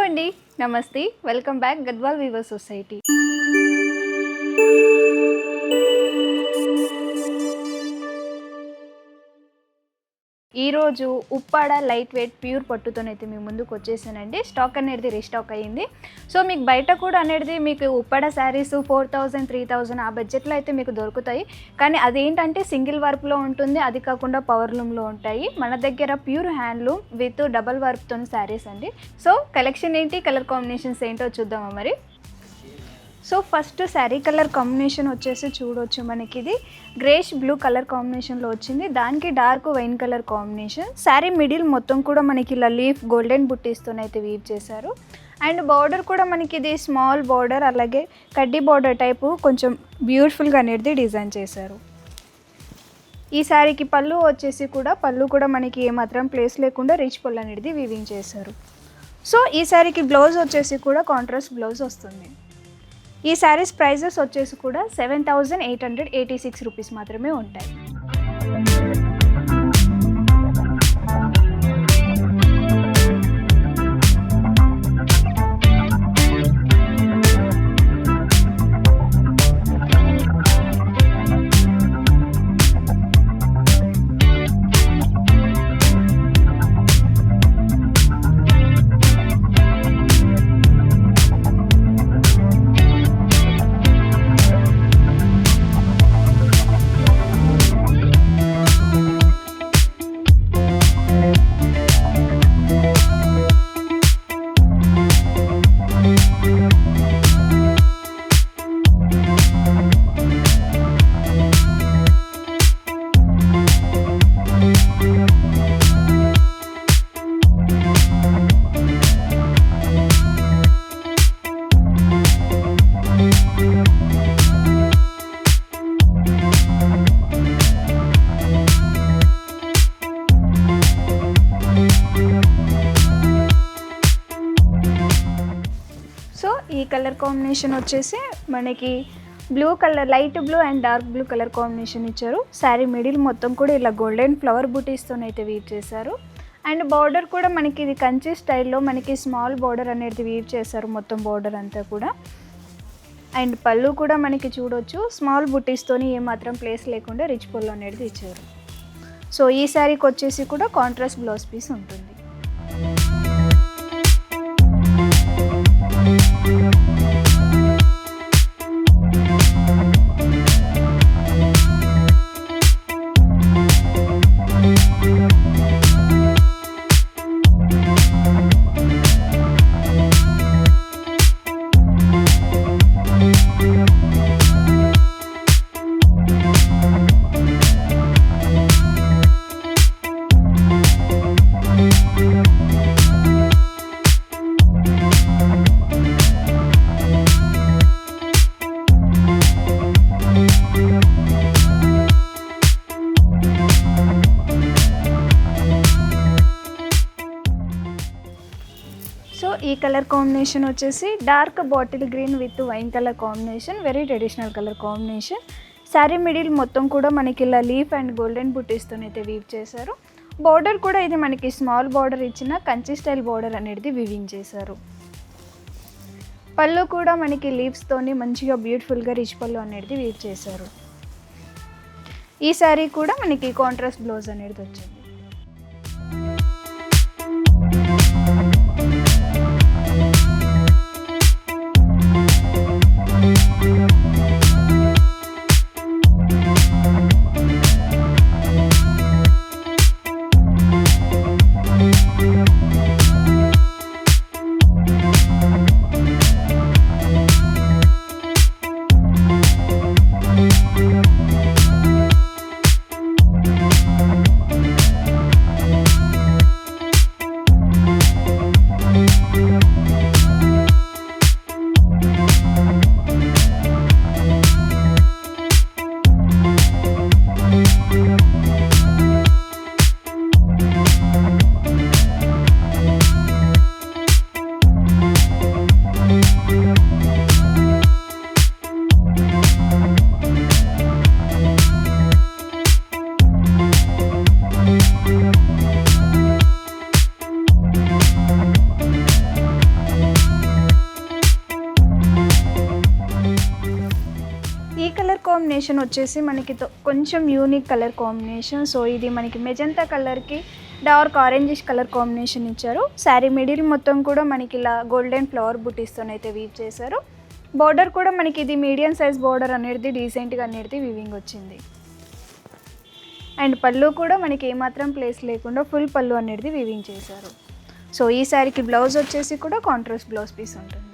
అండి, నమస్తే, welcome back Gadwal weaver society. ఈరోజు ఉప్పాడ లైట్ వెయిట్ ప్యూర్ పట్టుతోనైతే మీ ముందుకు వచ్చేసానండి. స్టాక్ అనేది రీస్టాక్ అయ్యింది. సో మీకు బయట కూడా అనేది మీకు ఉప్పాడ శారీస్ 4000 3000 ఆ బడ్జెట్లో అయితే మీకు దొరుకుతాయి. కానీ అదేంటంటే సింగిల్ వర్క్లో ఉంటుంది, అది కాకుండా పవర్ లూమ్లో ఉంటాయి. మన దగ్గర ప్యూర్ హ్యాండ్లూమ్ విత్ డబల్ వర్క్తో శారీస్ అండి. సో కలెక్షన్ ఏంటి, కలర్ కాంబినేషన్స్ ఏంటో చూద్దామా మరి. So first sari colour combination వచ్చేసి చూడవచ్చు, మనకి ఇది గ్రేష్ బ్లూ కలర్ కాంబినేషన్లో వచ్చింది. దానికి dark wine colour combination. Sari middle మొత్తం కూడా మనకి ఇలా లీఫ్ గోల్డెన్ బుట్టీస్తోనైతే వీవ్ చేశారు. అండ్ బార్డర్ కూడా మనకి ఇది స్మాల్ బార్డర్, అలాగే కడ్డీ బార్డర్ టైపు కొంచెం బ్యూటిఫుల్గా అనేది డిజైన్ చేశారు. ఈ శారీకి పళ్ళు వచ్చేసి కూడా మనకి ఏమాత్రం ప్లేస్ లేకుండా రిచ్ పళ్ళు అనేది వీవింగ్ చేశారు. సో ఈ శారీకి బ్లౌజ్ వచ్చేసి కూడా కాంట్రాస్ట్ బ్లౌజ్ వస్తుంది. ఈ శారీస్ ప్రైజెస్ వచ్చేసి కూడా 7886 రూపీస్ మాత్రమే ఉంటాయి. ఈ కలర్ కాంబినేషన్ వచ్చేసి మనకి blue colour, light blue and dark blue colour combination ఇచ్చారు. శారీ మిడిల్ మొత్తం కూడా ఇలా గోల్డెన్ ఫ్లవర్ బూటీస్తోనైతే వీవ్ చేశారు. అండ్ బార్డర్ కూడా మనకి ఇది కంచి స్టైల్లో మనకి స్మాల్ బార్డర్ అనేది వీవ్ చేశారు మొత్తం బార్డర్ అంతా కూడా. అండ్ పళ్ళు కూడా మనకి చూడొచ్చు స్మాల్ బుటీస్తోని ఏమాత్రం ప్లేస్ లేకుండా రిచ్ పళ్ళు అనేది ఇచ్చారు. సో ఈ శారీకి వచ్చేసి కూడా కాంట్రాస్ట్ బ్లౌజ్ పీస్ ఉంటుంది. సో ఈ కలర్ కాంబినేషన్ వచ్చేసి dark bottle green with wine colour combination, very traditional colour combination. Sari middle మొత్తం కూడా మనకి ఇలా లీఫ్ అండ్ గోల్డెన్ బుటీస్తోనైతే వీవ్ చేశారు. బార్డర్ కూడా ఇది మనకి స్మాల్ బార్డర్ ఇచ్చిన కంచి స్టైల్ బార్డర్ అనేది వీవింగ్ చేశారు. పళ్ళు కూడా మనకి లీవ్స్తోని మంచిగా బ్యూటిఫుల్గా రిచ్ పళ్ళు అనేది వీవ్ చేశారు. ఈ శారీ కూడా మనకి కాంట్రాస్ట్ బ్లౌజ్ అనేది వచ్చింది. కాంబినేషన్ వచ్చేసి మనకి కొంచెం యూనిక్ కలర్ కాంబినేషన్. సో ఇది మనకి మెజంతా కలర్కి డార్క్ ఆరెంజిష్ కలర్ కాంబినేషన్ ఇచ్చారు. శారీ మిడిల్ మొత్తం కూడా మనకి ఇలా గోల్డెన్ ఫ్లవర్ బుటీస్తోనైతే వీవ్ చేశారు. బార్డర్ కూడా మనకి ఇది మీడియం సైజ్ బార్డర్ అనేది డీసెంట్గా అనేది వీవింగ్ వచ్చింది. అండ్ పళ్ళు కూడా మనకి ఏమాత్రం ప్లేస్ లేకుండా ఫుల్ పళ్ళు అనేది వీవింగ్ చేశారు. సో ఈ శారీకి బ్లౌజ్ వచ్చేసి కూడా కాంట్రాస్ట్ బ్లౌజ్ పీస్ ఉంటుంది.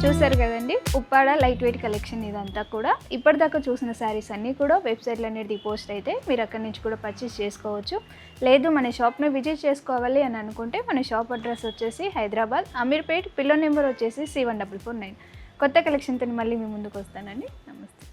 చూసారు కదండి, ఉప్పాడ లైట్ వెయిట్ కలెక్షన్ ఇదంతా కూడా. ఇప్పటిదాకా చూసిన శారీస్ అన్నీ కూడా వెబ్సైట్లో అనేది పోస్ట్ అయితే మీరు అక్కడి నుంచి కూడా పర్చేస్ చేసుకోవచ్చు. లేదు మన షాప్ని విజిట్ చేసుకోవాలి అని అనుకుంటే మన షాప్ అడ్రస్ వచ్చేసి హైదరాబాద్ అమీర్పేట్, పిల్లో నెంబర్ వచ్చేసి C1449. కొత్త కలెక్షన్తో మళ్ళీ మీ ముందుకు వస్తానండి. నమస్తే.